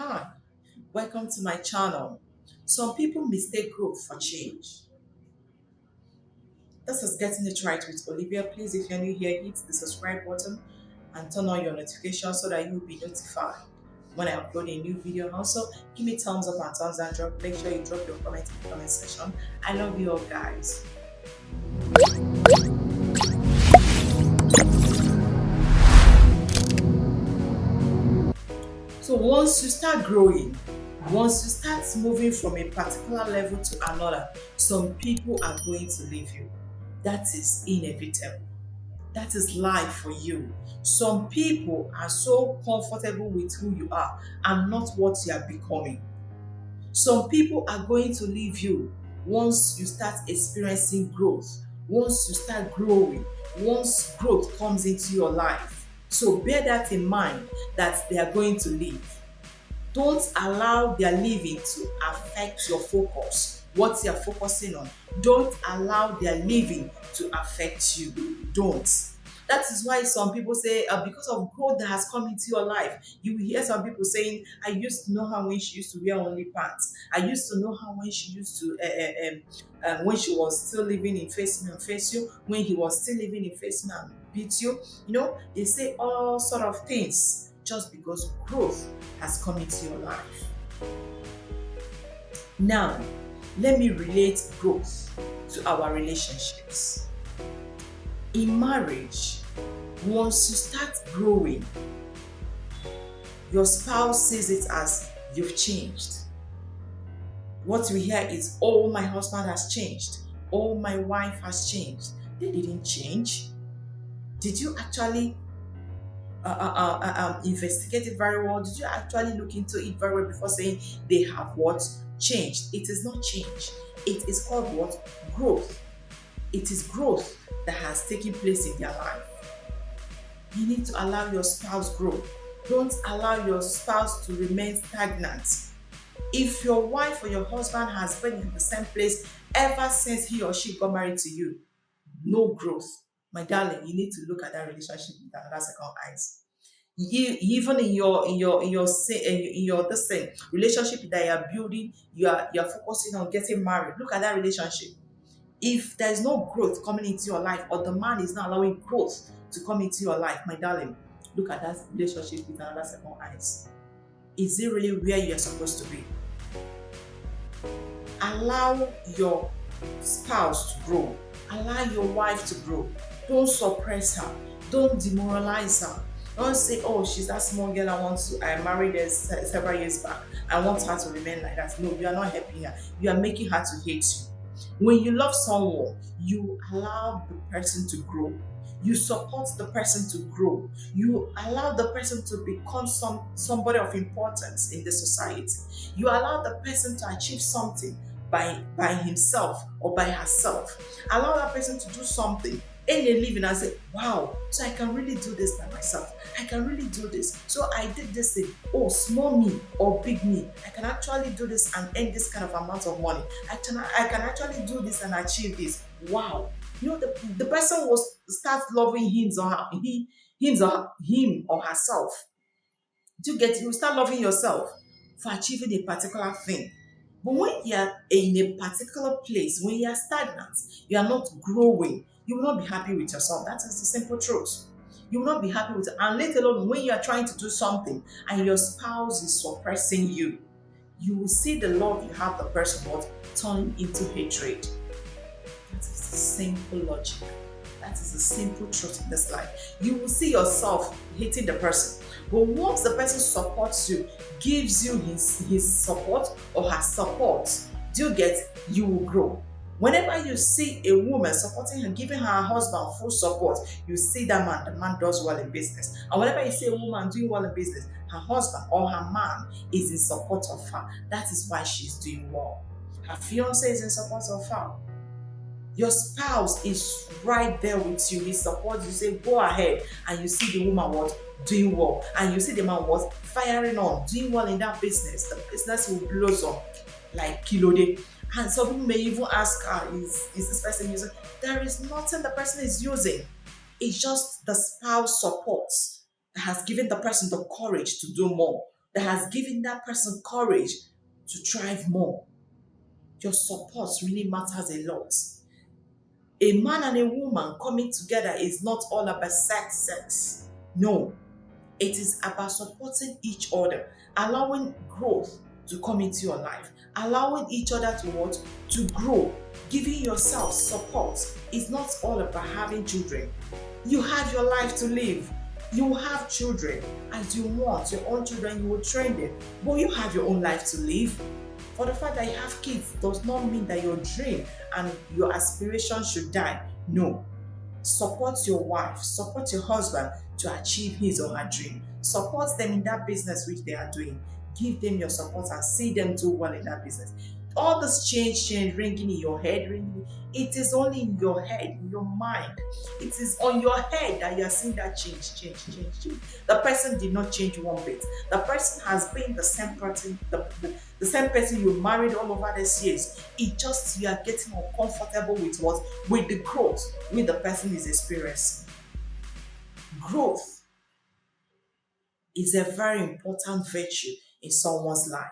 Hi, welcome to my channel. Some people mistake growth for change. This is Getting It Right with Olivia. Please, if you're new here, hit the subscribe button and turn on your notifications so that you'll be notified when I upload a new video. And also, give me thumbs up and thumbs down. Make sure you drop your comment in the comment section. I love you all, guys. So once you start growing, once you start moving from a particular level to another, some people are going to leave you. That is inevitable. That is life for you. Some people are so comfortable with who you are and not what you are becoming. Some people are going to leave you once you start experiencing growth, once you start growing, once growth comes into your life. So bear that in mind that they are going to leave. Don't allow their living to affect your focus, what you're focusing on. Don't allow their living to affect you. Don't. That is why some people say, because of growth that has come into your life, you will hear some people saying, I used to know her when she used to wear only pants. I used to know her when she used to, when she was still living in face me and face you, when he was still living in face me and beat you. They say all sort of things just because growth has come into your life. Now, let me relate growth to our relationships. In marriage, once you start growing, your spouse sees it as you've changed. What we hear is, oh, my husband has changed. Oh, my wife has changed. They didn't change. Did you actually investigate it very well? Did you actually look into it very well before saying they have what? Changed. It is not change. It is called what? Growth. It is growth that has taken place in their life. You need to allow your spouse grow. Don't allow your spouse to remain stagnant. If your wife or your husband has been in the same place ever since he or she got married to you, no growth. My darling, you need to look at that relationship with another second eyes. Even in your this thing, relationship that you are building, you are focusing on getting married. Look at that relationship. If there is no growth coming into your life, or the man is not allowing growth to come into your life, my darling, look at that relationship with another second eyes. Is it really where you're supposed to be? Allow your spouse to grow. Allow your wife to grow. Don't suppress her. Don't demoralize her. Don't say, oh, she's that small girl I married her several years back. I want her to remain like that. No, you are not helping her. You are making her to hate you. When you love someone, you allow the person to grow. You support the person to grow. You allow the person to become somebody of importance in the society. You allow the person to achieve something by himself or by herself. Allow that person to do something, earn a living, and say, wow, so I can really do this by myself. I can really do this. So I did this thing. Oh, small me or big me. I can actually do this and earn this kind of amount of money. I can actually do this and achieve this. Wow. The person will start loving him or herself. You start loving yourself for achieving a particular thing. But when you are in a particular place, when you are stagnant, you are not growing, you will not be happy with yourself. That is the simple truth. You will not be happy with it. And let alone when you are trying to do something and your spouse is suppressing you, you will see the love you have the person but turn into hatred. That is the simple logic. That is the simple truth in this life. You will see yourself hating the person. But once the person supports you, gives you his support or her support, you will grow. Whenever you see a woman supporting her, giving her husband full support, you see the man does well in business. And whenever you see a woman doing well in business, her husband or her man is in support of her. That is why she's doing well. Her fiance is in support of her. Your spouse is right there with you. He supports you. Say, go ahead. And you see the woman what? Doing well. And you see the man what? Firing on. Doing well in that business. The business will blossom like Kilode. And some people may even ask her, is this person using? There is nothing the person is using. It's just the spouse support that has given the person the courage to do more, that has given that person courage to thrive more. Your support really matters a lot. A man and a woman coming together is not all about sex. No, it is about supporting each other, allowing growth to come into your life, allowing each other to what? To grow, giving yourself support. It's not all about having children. You have your life to live. You have children as you want your own children, you will train them. But you have your own life to live. For the fact that you have kids does not mean that your dream and your aspiration should die. No. Support your wife, support your husband to achieve his or her dream. Support them in that business which they are doing. Give them your support and see them do well in that business. All this change ringing in your head, it is only in your head, in your mind. It is on your head that you are seeing that change. The person did not change one bit. The person has been the same person, the same person you married all over these years. It just you are getting uncomfortable with what? With the growth which the person is experiencing. Growth is a very important virtue in someone's life.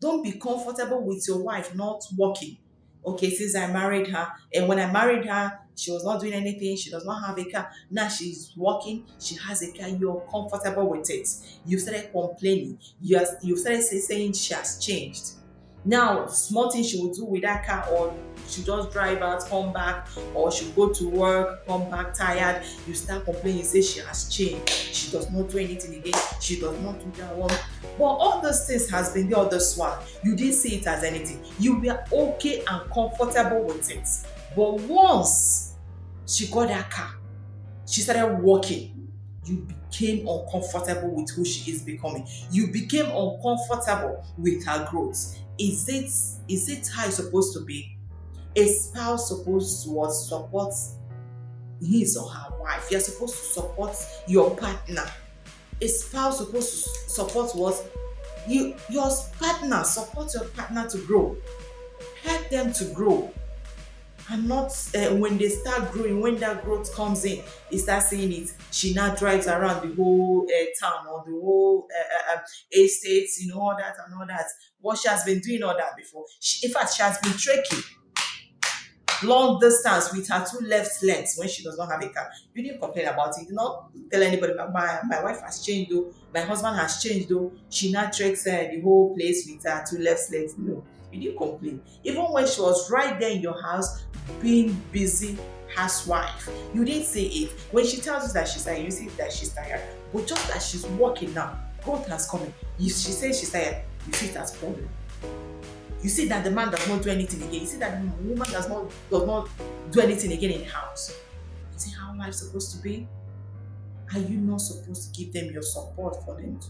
Don't be comfortable with your wife not working. Okay, since I married her, and when I married her, she was not doing anything, she does not have a car. Now she's working, she has a car, you're comfortable with it. You started complaining, you started saying she has changed. Now, small things she will do with that car, or she just drive out, come back, or she go to work, come back tired. You start complaining, you say she has changed. She does not do anything again. She does not do that one. But all those things has been the other one. You didn't see it as anything. You were okay and comfortable with it. But once she got that car, she started working. You became uncomfortable with who she is becoming. You became uncomfortable with her growth. Is it how it's supposed to be? A spouse supposed to support his or her wife. You're supposed to support your partner. A spouse supposed to support what? Your partner. Support your partner to grow. Help them to grow. And not when they start growing, when that growth comes in, you start seeing it. She now drives around the whole town or the whole estates, all that and all that. What she has been doing all that before. In fact, she has been trekking long distance with her two left legs when she does not have a car. You didn't complain about it. You did not tell anybody about my wife has changed though, my husband has changed though. She now treks the whole place with her two left legs. No, you didn't complain. Even when she was right there in your house being busy housewife, you didn't say it. When she tells you that she's tired, you see that she's tired. But just that she's working now, growth has come in. If she says she's tired, you see it as problem. You see that the man does not do anything again. You see that the woman does not do anything again in the house. You see how life's supposed to be? Are you not supposed to give them your support for them to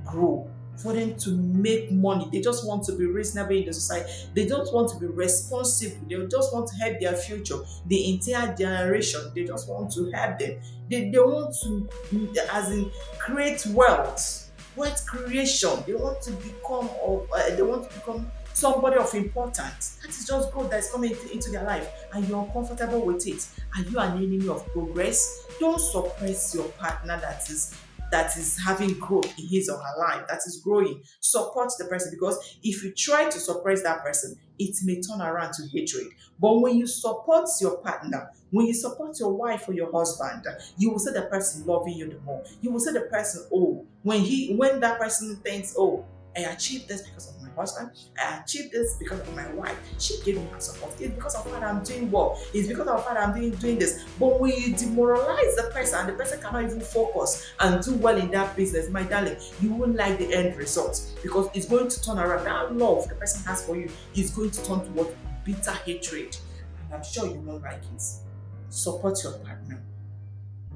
grow, for them to make money? They just want to be reasonable in the society. They don't want to be responsible. They just want to help their future, the entire generation. They just want to help them. They want to, as in, create wealth creation. They want to become somebody of importance. That is just growth that is coming into their life, and you're comfortable with it. Are you an enemy of progress? Don't suppress your partner that is having growth in his or her life, that is growing. Support the person, because if you try to suppress that person, it may turn around to hatred. But when you support your partner, when you support your wife or your husband, you will see the person loving you the more. You will see the person, when that person thinks, I achieved this because of my husband. I achieved this because of my wife. She gave me her support. It's because of what I'm doing well. It's because of what I'm doing this. But when you demoralize the person and the person cannot even focus and do well in that business, my darling, you won't like the end result, because it's going to turn around. That love the person has for you is going to turn towards bitter hatred. And I'm sure you won't like it. Support your partner.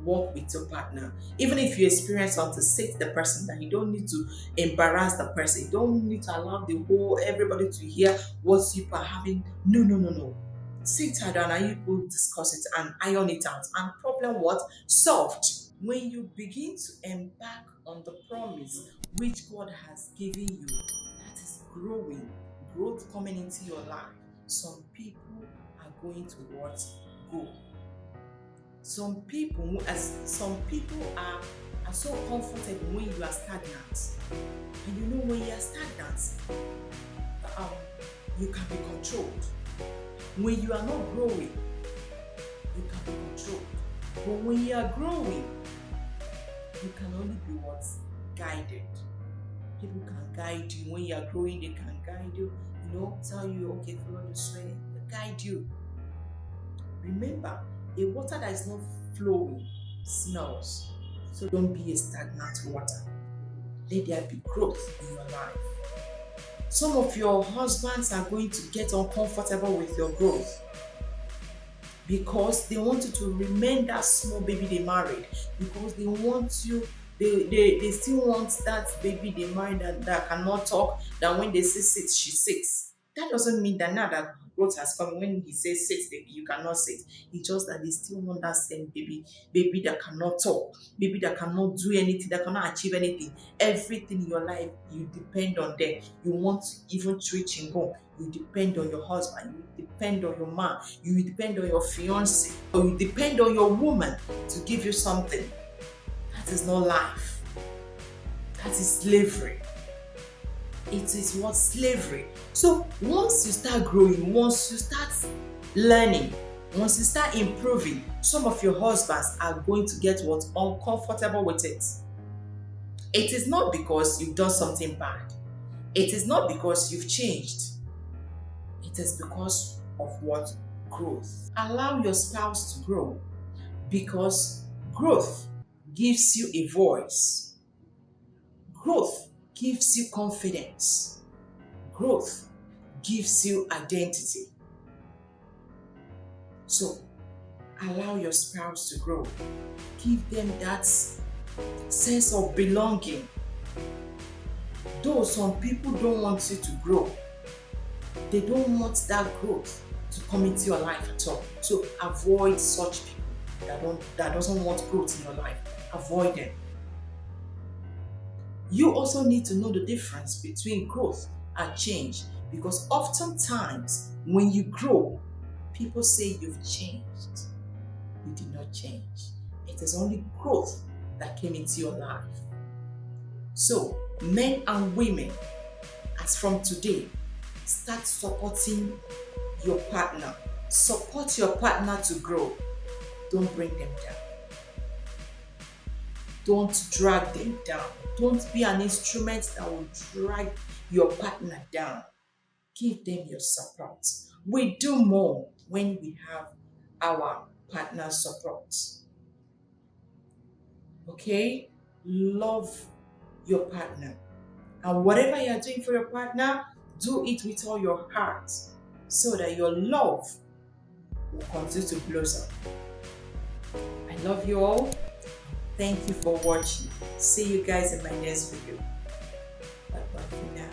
Work with your partner. Even if you experience something, say to the person that you don't need to embarrass the person. You don't need to allow everybody to hear what you are having. No. Sit her down and you will discuss it and iron it out. And problem what? Solved. When you begin to embark on the promise which God has given you, that is growth coming into your life. Some people are going towards go. Some people are are so comfortable when you are stagnant. And you know when you are stagnant, um, you can be controlled. When you are not growing, you can be controlled. But when you are growing, you can only be what? Guided. People can guide you. When you are growing, they can guide you. Tell you, okay, follow this way. They guide you. Remember, a water that is not flowing smells. So don't be a stagnant water. Let there be growth in your life. Some of your husbands are going to get uncomfortable with your growth because they want you to remain that small baby they married, because they want you, they still want that baby they married that cannot talk, that when they say sit, she sits. That doesn't mean that now that growth has come, when he says sit, you cannot sit. It's just that they still want that same baby that cannot talk, baby that cannot do anything, that cannot achieve anything. Everything in your life, you depend on them. You want to even treat and go. You depend on your husband, you depend on your man, you depend on your fiance, or you depend on your woman to give you something. That is not life. That is slavery. It is what? Slavery. So once you start growing, once you start learning, once you start improving, some of your husbands are going to get what? Uncomfortable with it. It is not because you've done something bad. It is not because you've changed. It is because of what? Growth. Allow your spouse to grow, because growth gives you a voice. Growth gives you confidence. Growth gives you identity. So allow your spouse to grow. Give them that sense of belonging. Though some people don't want you to grow, they don't want that growth to come into your life at all. So avoid such people that doesn't want growth in your life. Avoid them. You also need to know the difference between growth and change, because oftentimes when you grow, people say you've changed. You did not change. It is only growth that came into your life. So men and women, as from today, start supporting your partner. Support your partner to grow. Don't bring them down. Don't drag them down. Don't be an instrument that will drag your partner down. Give them your support. We do more when we have our partner support. Okay? Love your partner. And whatever you're doing for your partner, do it with all your heart, so that your love will continue to blossom. I love you all. Thank you for watching. See you guys in my next video. Bye bye for now.